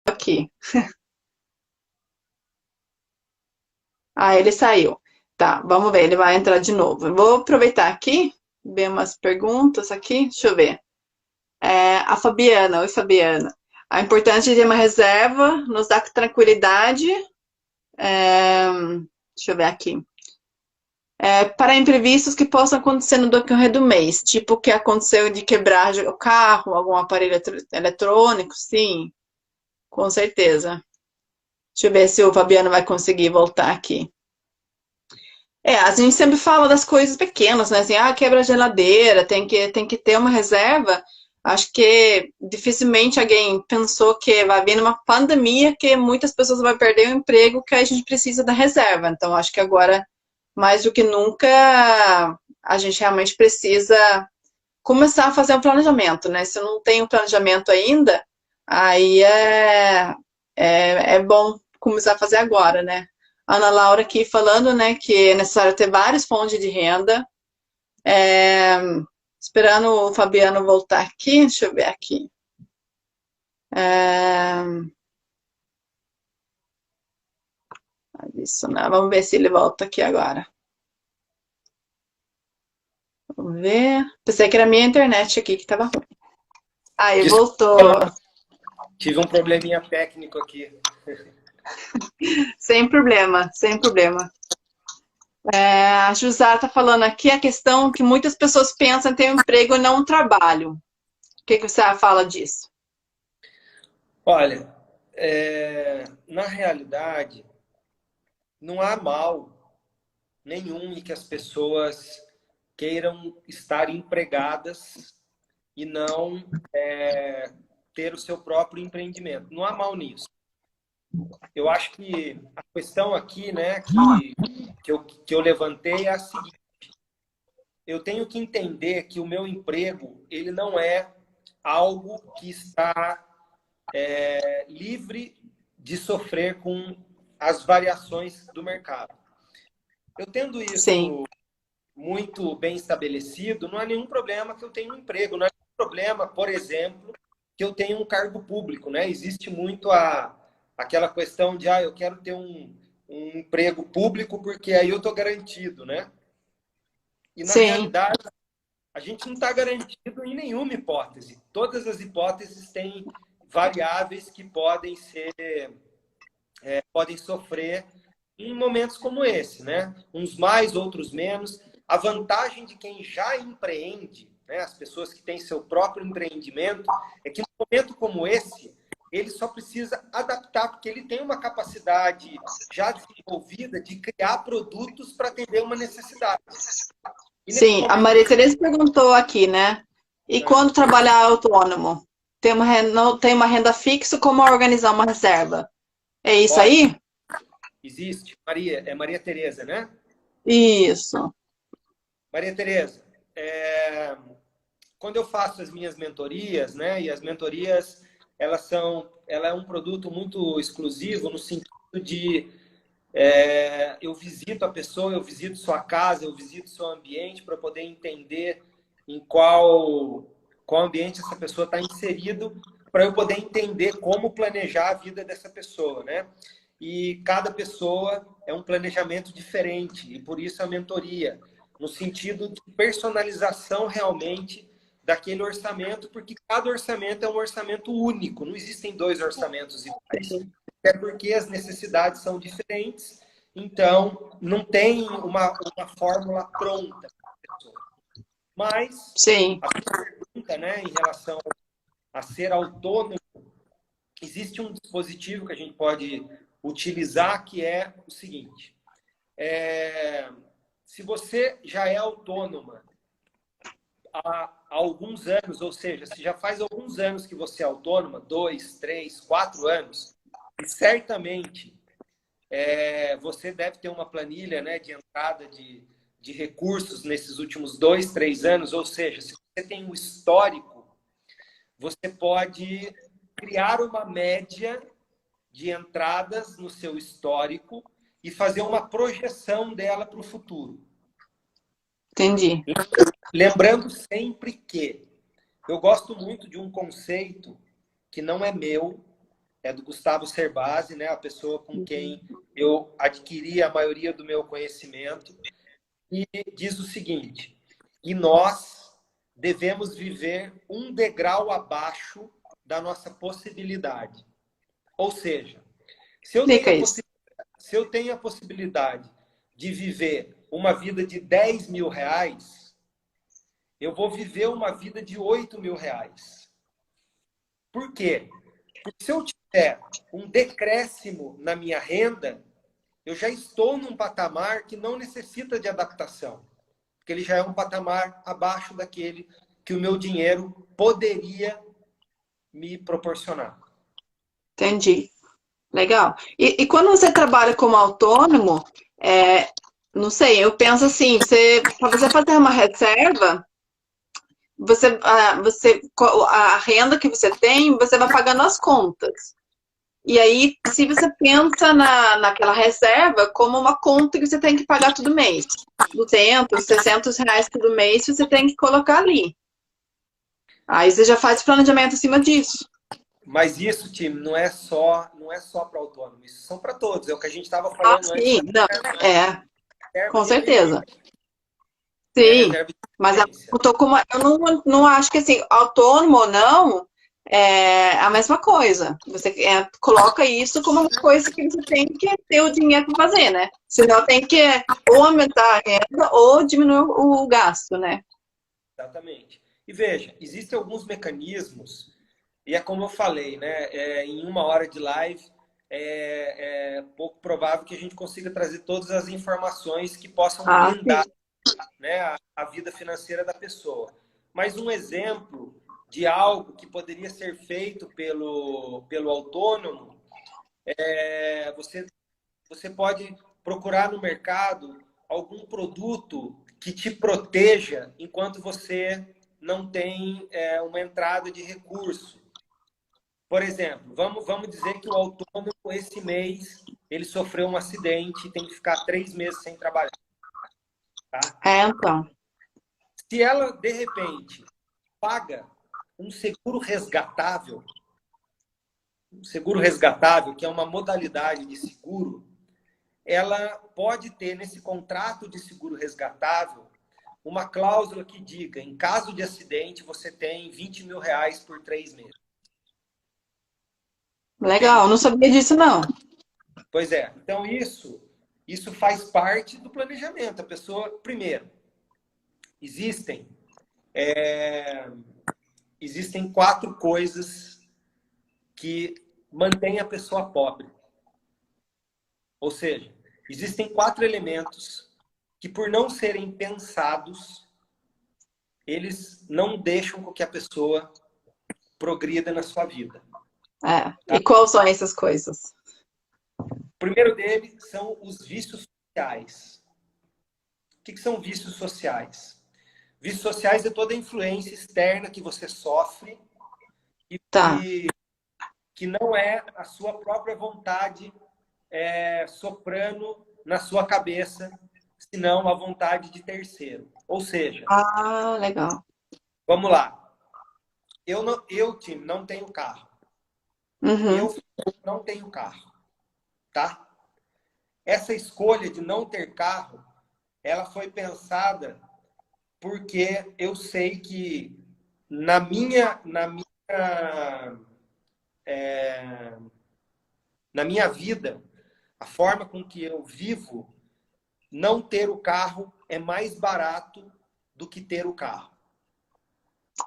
aqui. Ah, ele saiu. Tá, vamos ver, ele vai entrar de novo. Eu vou aproveitar aqui, ver umas perguntas aqui. Deixa eu ver. A Fabiana, oi Fabiana. A importância de ter uma reserva nos dá tranquilidade. Deixa eu ver aqui. Para imprevistos que possam acontecer no decorrer do mês, tipo o que aconteceu de quebrar o carro, algum aparelho eletrônico, sim, com certeza. Deixa eu ver se o Fabiano vai conseguir voltar aqui. A gente sempre fala das coisas pequenas, né? Assim, quebra a geladeira, tem que ter uma reserva. Acho que dificilmente alguém pensou que vai vir uma pandemia que muitas pessoas vão perder o emprego, que a gente precisa da reserva. Então, acho que agora, mais do que nunca, a gente realmente precisa começar a fazer um planejamento, né? Se eu não tenho planejamento ainda, aí é bom começar a fazer agora, né? Ana Laura aqui falando, né, que é necessário ter várias fontes de renda. É, esperando o Fabiano voltar aqui, deixa eu ver aqui. Isso, né? Vamos ver se ele volta aqui agora. Vamos ver. Pensei que era a minha internet aqui que estava ruim. Aí, voltou. Desculpa, tive um probleminha técnico aqui. Sem problema, sem problema. A Jusara está falando aqui a questão que muitas pessoas pensam em ter um emprego e não um trabalho. O que você fala disso? Olha, na realidade, não há mal nenhum em que as pessoas queiram estar empregadas e não ter o seu próprio empreendimento. Não há mal nisso. Eu acho que a questão aqui, né, que eu levantei é a seguinte: eu tenho que entender que o meu emprego, ele não é algo que está livre de sofrer com as variações do mercado. Eu tendo Sim, isso muito bem estabelecido, não há nenhum problema que eu tenha um emprego, não há nenhum problema, por exemplo, que eu tenha um cargo público, né? Existe muito aquela questão de, eu quero ter um emprego público porque aí eu estou garantido, né? E na sim, realidade, a gente não está garantido em nenhuma hipótese. Todas as hipóteses têm variáveis que podem sofrer em momentos como esse, né? Uns mais, outros menos. A vantagem de quem já empreende, né, as pessoas que têm seu próprio empreendimento, é que num momento como esse, ele só precisa adaptar, porque ele tem uma capacidade já desenvolvida de criar produtos para atender uma necessidade. E nesse sim. A momento, Maria Tereza perguntou aqui, né? E né, quando trabalhar autônomo? Não tem uma renda fixa, como organizar uma reserva? É isso olha, aí? existe, Maria, é Maria Tereza, né? Isso. Maria Tereza, quando eu faço as minhas mentorias, né, e as mentorias, ela é um produto muito exclusivo no sentido de eu visito a pessoa, eu visito sua casa, eu visito seu ambiente para poder entender em qual ambiente essa pessoa está inserido, para eu poder entender como planejar a vida dessa pessoa, né? E cada pessoa é um planejamento diferente, e por isso a mentoria, no sentido de personalização realmente daquele orçamento, porque cada orçamento é um orçamento único, não existem dois orçamentos iguais. É porque as necessidades são diferentes, então não tem uma fórmula pronta. Mas Sim, a pergunta, né, em relação a ser autônomo, existe um dispositivo que a gente pode utilizar que é o seguinte: se você já é autônoma há alguns anos, ou seja, se já faz alguns anos que você é autônoma, 2, 3, 4 anos, e certamente você deve ter uma planilha, né, de entrada de recursos nesses últimos 2, 3 anos, ou seja, se você tem um histórico, você pode criar uma média de entradas no seu histórico e fazer uma projeção dela para o futuro. entendi. Lembrando sempre que eu gosto muito de um conceito que não é meu, é do Gustavo Cerbasi, né, a pessoa com quem eu adquiri a maioria do meu conhecimento, e diz o seguinte: que nós devemos viver um degrau abaixo da nossa possibilidade. Ou seja, se eu tenho Explica isso. a possibilidade de viver uma vida de 10 mil reais, eu vou viver uma vida de 8 mil reais. Por quê? Porque se eu tiver um decréscimo na minha renda, eu já estou num patamar que não necessita de adaptação. Porque ele já é um patamar abaixo daquele que o meu dinheiro poderia me proporcionar. Entendi. Legal. E quando você trabalha como autônomo, não sei, eu penso assim, para você fazer uma reserva, a renda que você tem, você vai pagando as contas. E aí, se você pensa naquela reserva como uma conta que você tem que pagar todo mês, 200, 600 reais todo mês, você tem que colocar ali. Aí você já faz planejamento em cima disso. Mas isso, time, não é só para autônomo, isso são para todos. É o que a gente estava Ah, falando antes. sim, não, Reserva com de certeza. emergência, né? Sim, Reserva de mas emergência. eu não acho que assim, autônomo ou não, é a mesma coisa. Você coloca isso como uma coisa que você tem que ter o dinheiro para fazer, né? Senão tem que ou aumentar a renda ou diminuir o gasto, né? Exatamente. E veja, existem alguns mecanismos, e é como eu falei, né? Em 1 hora de live, é pouco provável que a gente consiga trazer todas as informações que possam Ah, sim. blindar, né, a vida financeira da pessoa. Mas um exemplo de algo que poderia ser feito pelo autônomo, você pode procurar no mercado algum produto que te proteja enquanto você não tem uma entrada de recurso. Por exemplo, vamos dizer que o autônomo, esse mês, ele sofreu um acidente e tem que ficar 3 meses sem trabalhar. Tá? Então. Se ela, de repente, paga um seguro resgatável, que é uma modalidade de seguro, ela pode ter nesse contrato de seguro resgatável uma cláusula que diga, em caso de acidente, você tem 20 mil reais por 3 meses. Legal, não sabia disso, não. Pois é. Então, isso faz parte do planejamento. A pessoa, primeiro, existem 4 coisas que mantêm a pessoa pobre. Ou seja, existem 4 elementos que, por não serem pensados, eles não deixam com que a pessoa progrida na sua vida. E quais são essas coisas? O primeiro deles são os vícios sociais. O que são vícios sociais? Vícios sociais é toda a influência externa que você sofre e Tá. que não é a sua própria vontade soprando na sua cabeça, senão a vontade de terceiro. Ou seja, Legal. vamos lá. Tim, não tenho carro. Uhum. Eu não tenho carro, tá? Essa escolha de não ter carro, ela foi pensada porque eu sei que na minha vida, a forma com que eu vivo, não ter o carro é mais barato do que ter o carro.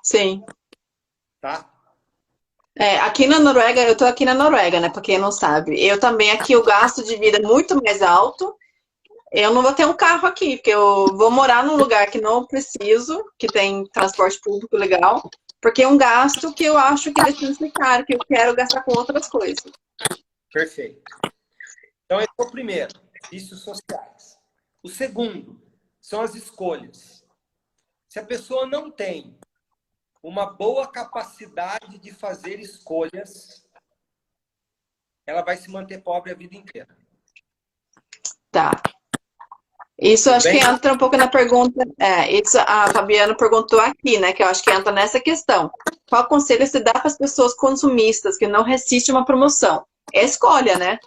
Sim. Tá? Aqui na Noruega, eu tô aqui na Noruega, né? Pra quem não sabe. Eu também aqui o gasto de vida é muito mais alto. Eu não vou ter um carro aqui, porque eu vou morar num lugar que não preciso, que tem transporte público legal, porque é um gasto que eu acho que deixa de ser caro, que eu quero gastar com outras coisas. Perfeito. Então, esse é o primeiro, vícios sociais. O segundo são as escolhas. Se a pessoa não tem uma boa capacidade de fazer escolhas, ela vai se manter pobre a vida inteira. Tá. Isso Tudo acho que bem? entra um pouco na pergunta. Isso a Fabiana perguntou aqui, né? Que eu acho que entra nessa questão. Qual conselho você dá para as pessoas consumistas que não resistem a uma promoção? É escolha, né?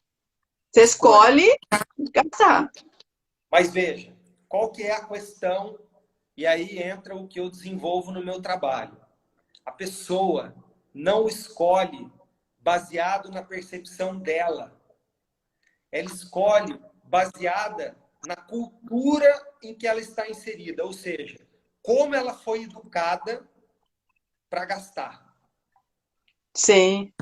Você escolhe gastar. Mas veja, qual que é a questão? E aí entra o que eu desenvolvo no meu trabalho. A pessoa não escolhe baseado na percepção dela. Ela escolhe baseada na cultura em que ela está inserida, ou seja, como ela foi educada para gastar. Sim.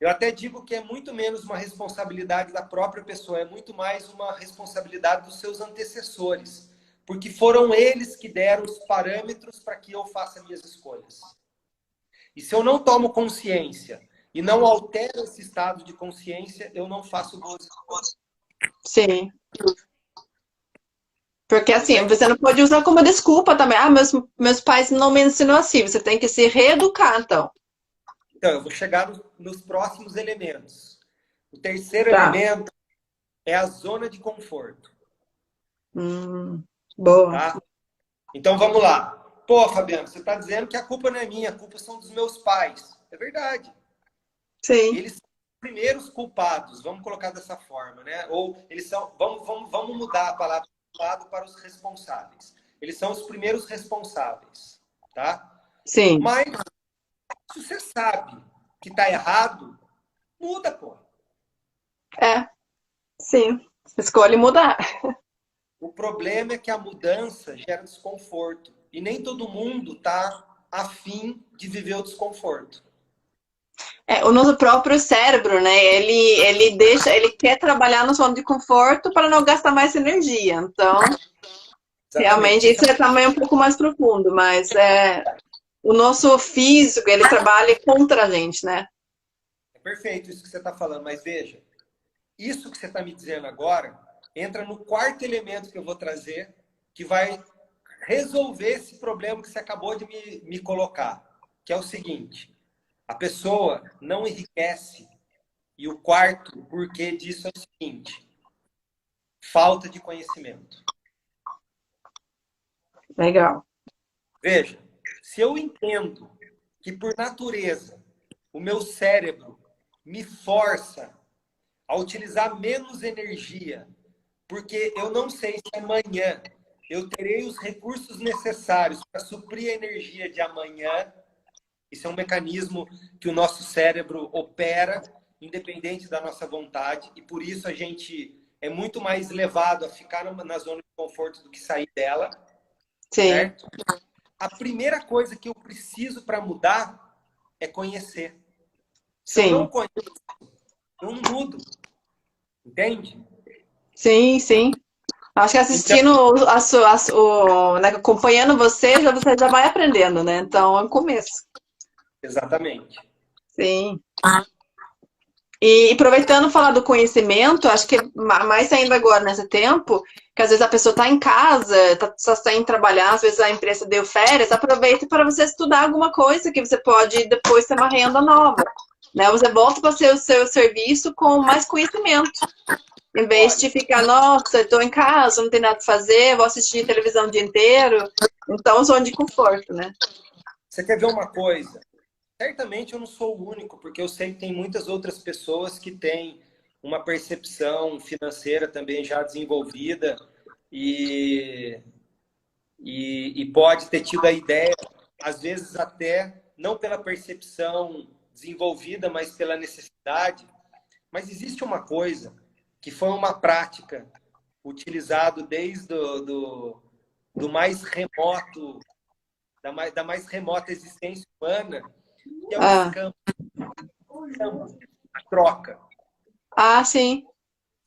Eu até digo que é muito menos uma responsabilidade da própria pessoa, é muito mais uma responsabilidade dos seus antecessores, porque foram eles que deram os parâmetros para que eu faça minhas escolhas. E se eu não tomo consciência e não altero esse estado de consciência, eu não faço boas escolhas. Sim. Porque assim, você não pode usar como desculpa também. Meus pais não me ensinam assim. Você tem que se reeducar, então. Então, eu vou chegar nos próximos elementos. O terceiro Tá. elemento é a zona de conforto. Boa. Tá? Então, vamos lá. Pô, Fabiano, você está dizendo que a culpa não é minha, a culpa são dos meus pais. É verdade. Sim. Eles são os primeiros culpados, vamos colocar dessa forma, né? Ou eles são, vamos mudar a palavra culpado para os responsáveis. Eles são os primeiros responsáveis, tá? Sim. Mas Se você sabe que tá errado, muda, pô. É, sim. Escolhe mudar. O problema é que a mudança gera desconforto. E nem todo mundo tá afim de viver o desconforto. É, o nosso próprio cérebro, né? Ele quer trabalhar no zona de conforto para não gastar mais energia. Então, realmente, Exatamente. isso é também um pouco mais profundo, mas o nosso físico, ele trabalha contra a gente, né? É perfeito isso que você está falando, mas veja, isso que você está me dizendo agora entra no quarto elemento que eu vou trazer, que vai resolver esse problema que você acabou de me colocar, que é o seguinte: a pessoa não enriquece, e o quarto porquê disso é o seguinte: falta de conhecimento. Legal. Veja, se eu entendo que por natureza o meu cérebro me força a utilizar menos energia, porque eu não sei se amanhã eu terei os recursos necessários para suprir a energia de amanhã. Isso é um mecanismo que o nosso cérebro opera, independente da nossa vontade, e por isso a gente é muito mais levado a ficar na zona de conforto do que sair dela, Sim, certo? A primeira coisa que eu preciso para mudar é conhecer. Se eu não sim, conheço, eu não mudo, entende? sim, sim. Acho que Então, assistindo, né, acompanhando você já vai aprendendo, né? Então, é o começo. exatamente. Sim. E aproveitando falar do conhecimento, acho que mais ainda agora nesse tempo, que às vezes a pessoa está em casa, só está indo trabalhar, às vezes a empresa deu férias, aproveita para você estudar alguma coisa que você pode depois ter uma renda nova. Né? Você volta para o seu serviço com mais conhecimento. Em vez de Olha, ficar, nossa, estou em casa, não tem nada para fazer, vou assistir televisão o dia inteiro. Então, zona de conforto, né? você quer ver uma coisa? Certamente eu não sou o único, porque eu sei que tem muitas outras pessoas que têm uma percepção financeira também já desenvolvida e, e pode ter tido a ideia, às vezes até não pela percepção desenvolvida, mas pela necessidade. Mas existe uma coisa que foi uma prática utilizado desde do mais remoto, da mais remota existência humana, que é o Ah, escambo, a troca, ah, sim,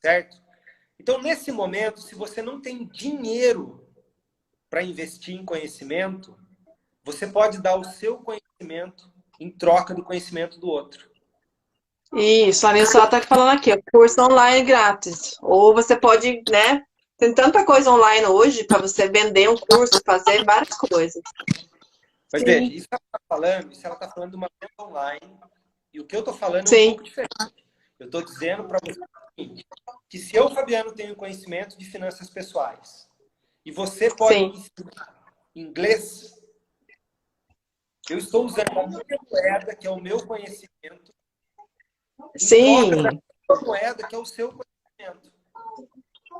certo? Então, nesse momento, se você não tem dinheiro para investir em conhecimento, você pode dar o seu conhecimento em troca do conhecimento do outro. isso. A Nilson está falando aqui, ó, curso online grátis. Ou você pode, né? Tem tanta coisa online hoje para você vender um curso, fazer várias coisas. Mas veja, Sim, isso ela está falando de uma venda online, e o que eu estou falando é um sim, pouco diferente. Eu estou dizendo para você o seguinte, que se eu, Fabiano, tenho conhecimento de finanças pessoais, e você pode me sim, ensinar inglês, eu estou usando a minha moeda, que é o meu conhecimento, em troca da sim, sua moeda, que é o seu conhecimento.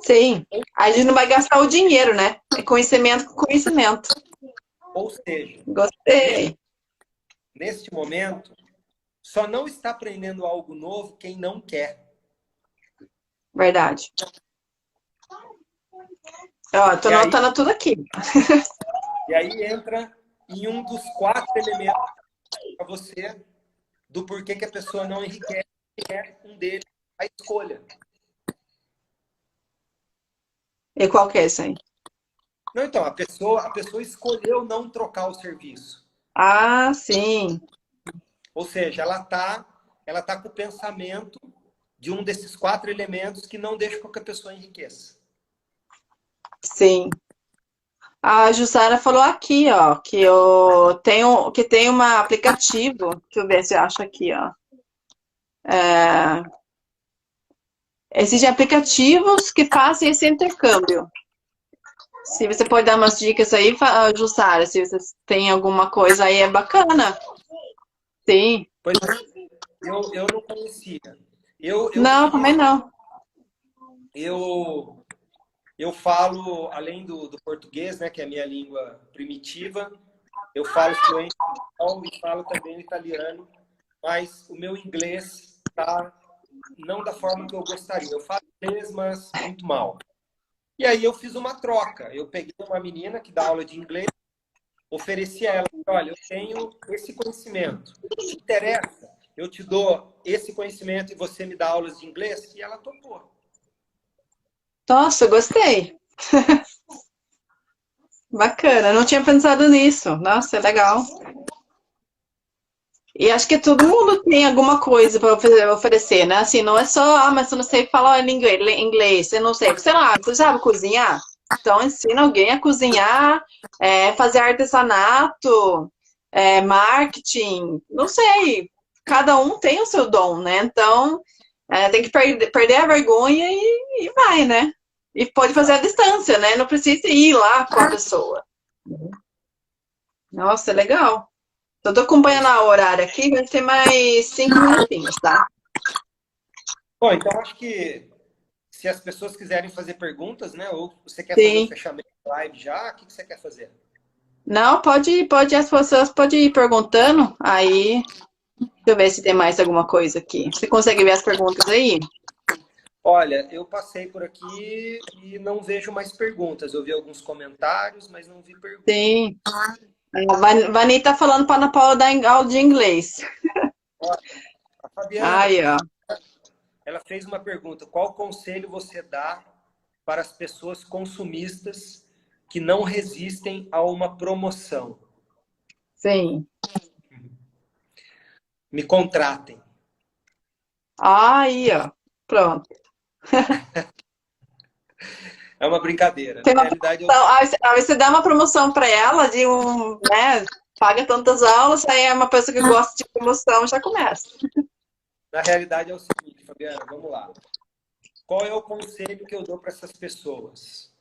sim. A gente não vai gastar o dinheiro, né? É conhecimento com conhecimento. Ou seja, Gostei. neste momento, só não está aprendendo algo novo quem não quer. Verdade. Ó, tô E aí, anotando tudo aqui. e aí entra em um dos quatro elementos para você do porquê que a pessoa não enriquece, que é um deles, a escolha. E qual que é esse aí? Não, então, a pessoa escolheu não trocar o serviço. Ah, sim, Ou seja, ela tá com o pensamento de um desses quatro elementos que não deixa com que a pessoa enriqueça. sim. A Jussara falou aqui, ó, que tem um aplicativo. Deixa eu ver se eu acho aqui, ó. Existem aplicativos que fazem esse intercâmbio. Se você pode dar umas dicas aí, Jussara, se você tem alguma coisa aí, é bacana. Sim. Pois eu não conhecia. Eu Não, também fiz, não. eu falo, além do português, né, que é a minha língua primitiva, eu falo fluente e falo também italiano, mas o meu inglês tá não da forma que eu gostaria. Eu falo inglês, mas muito mal. E aí eu fiz uma troca. Eu peguei uma menina que dá aula de inglês, ofereci a ela, olha, eu tenho esse conhecimento. Te interessa? Eu te dou esse conhecimento e você me dá aulas de inglês? E ela topou. Nossa, gostei. Bacana, não tinha pensado nisso. Nossa, é legal. E acho que todo mundo tem alguma coisa para oferecer, né? Assim, não é só, mas eu não sei falar inglês, eu não sei, sei lá, você sabe cozinhar? Então, ensina alguém a cozinhar, fazer artesanato, marketing, não sei. Cada um tem o seu dom, né? Então, tem que perder a vergonha e vai, né? E pode fazer à distância, né? Não precisa ir lá com a pessoa. Nossa, é legal. Eu tô acompanhando a horário aqui, vai ter mais 5 minutinhos, tá? Bom, então acho que se as pessoas quiserem fazer perguntas, né? Ou você quer fazer o Sim. fechamento da live já, o que você quer fazer? Não, as pessoas podem ir perguntando, aí deixa eu ver se tem mais alguma coisa aqui. Você consegue ver as perguntas aí? Olha, eu passei por aqui e não vejo mais perguntas. Eu vi alguns comentários, mas não vi perguntas. Sim. A Vani tá falando para a Ana Paula dar aula de inglês. A Fabiana, Aí, ó. ela fez uma pergunta: qual conselho você dá para as pessoas consumistas que não resistem a uma promoção? Sim. Me contratem. Aí, ó. Pronto. É uma brincadeira. Tem Na uma realidade, promoção, aí você dá uma promoção para ela de né? Paga tantas aulas, aí é uma pessoa que gosta de promoção, já começa. na realidade é o seguinte, Fabiana, vamos lá. Qual é o conselho que eu dou para essas pessoas?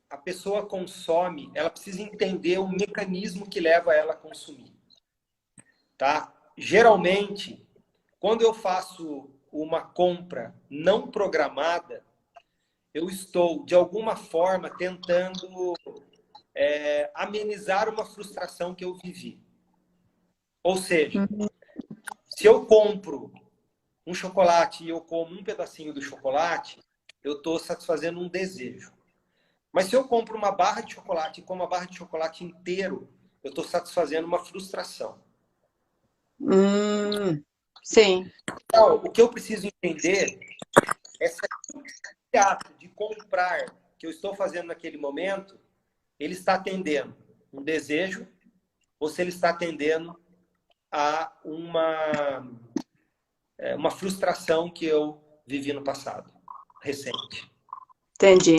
A pessoa consome, ela precisa entender o mecanismo que leva ela a consumir. Tá? Geralmente, quando eu faço uma compra não programada, eu estou, de alguma forma, tentando amenizar uma frustração que eu vivi. Ou seja, se eu compro um chocolate e eu como um pedacinho do chocolate, eu estou satisfazendo um desejo. Mas se eu compro uma barra de chocolate e como a barra de chocolate inteiro, eu estou satisfazendo uma frustração. Sim, Então, o que eu preciso entender é se esse ato de comprar que eu estou fazendo naquele momento, ele está atendendo um desejo ou se ele está atendendo a uma frustração que eu vivi no passado, recente. entendi.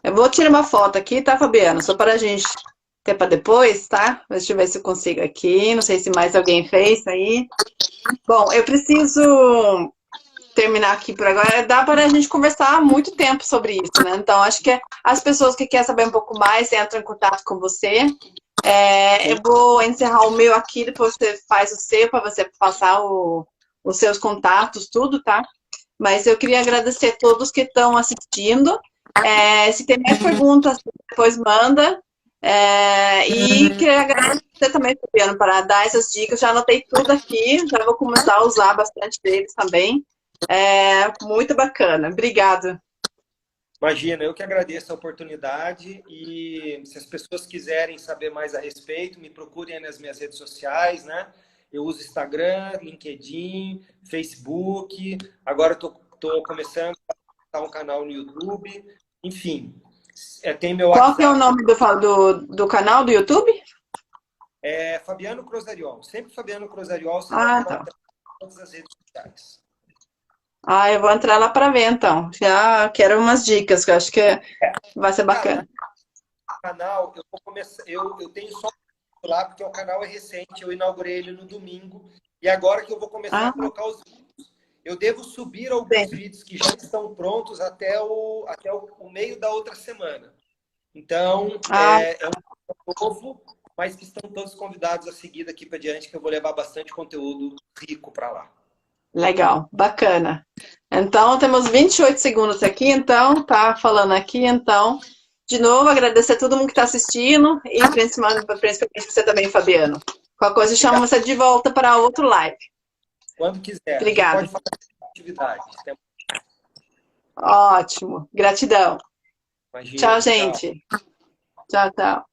Eu vou tirar uma foto aqui, tá, Fabiano? Só para a gente ter para depois, tá? Deixa eu ver se eu consigo aqui. Não sei se mais alguém fez aí. Bom, eu preciso terminar aqui por agora. Dá para a gente conversar muito tempo sobre isso, né? Então, acho que as pessoas que querem saber um pouco mais entram em contato com você. Eu vou encerrar o meu aqui, depois você faz o seu, para você passar os seus contatos, tudo, tá? Mas eu queria agradecer a todos que estão assistindo. Se tem mais perguntas, depois manda. E queria agradecer também, Fabiano, para dar essas dicas. Já anotei tudo aqui, já vou começar a usar bastante deles também. Muito bacana. Obrigada. Imagina, eu que agradeço a oportunidade e se as pessoas quiserem saber mais a respeito, me procurem nas minhas redes sociais, né? Eu uso Instagram, LinkedIn, Facebook, agora estou começando a montar um canal no YouTube, enfim, tem meu Qual que é o WhatsApp, nome do canal do YouTube? é Fabiano Crosariol, sempre Fabiano Crosariol, você vai Ah, tá. encontrar em todas as redes sociais. Ah, eu vou entrar lá para ver, então. Já quero umas dicas, que eu acho que vai ser bacana. Canal, eu vou começar, eu tenho só lá porque o canal é recente, eu inaugurei ele no domingo e agora que eu vou começar a colocar os vídeos. Eu devo subir alguns vídeos que já estão prontos até o meio da outra semana. Então, é um novo, mas que estão todos convidados a seguir daqui para diante, que eu vou levar bastante conteúdo rico para lá. Legal, bacana. Então, temos 28 segundos aqui, então, tá falando aqui, então. De novo, agradecer a todo mundo que está assistindo e principalmente você também, Fabiano. Qualquer coisa, chama você de volta para outro live. Quando quiser. Obrigada. Pode fazer atividade. Ótimo. Gratidão. Imagina, Tchau, gente. Tchau, tchau.